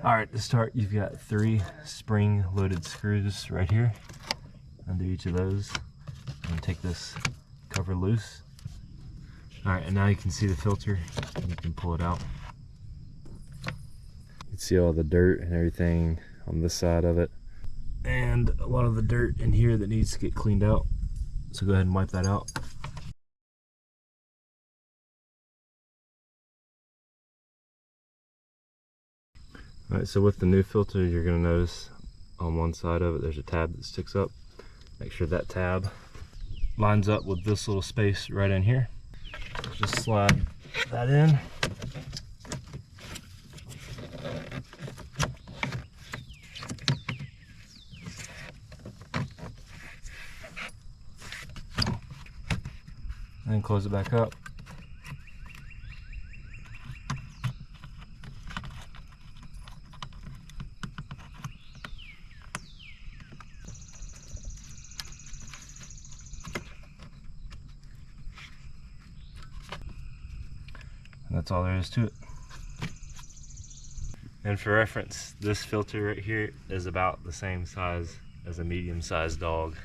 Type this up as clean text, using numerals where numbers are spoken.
All right, to start, you've got 3 spring-loaded screws right here under each of those. And take this cover loose. All right, and now you can see the filter. You can pull it out. You can see all the dirt and everything on this side of it, and a lot of the dirt in here that needs to get cleaned out. So go ahead and wipe that out. All right, so with the new filter, you're gonna notice on one side of it, there's a tab that sticks up. Make sure that tab lines up with this little space right in here. Just slide that in. And then close it back up. And that's all there is to it. And for reference, this filter right here is about the same size as a medium-sized dog.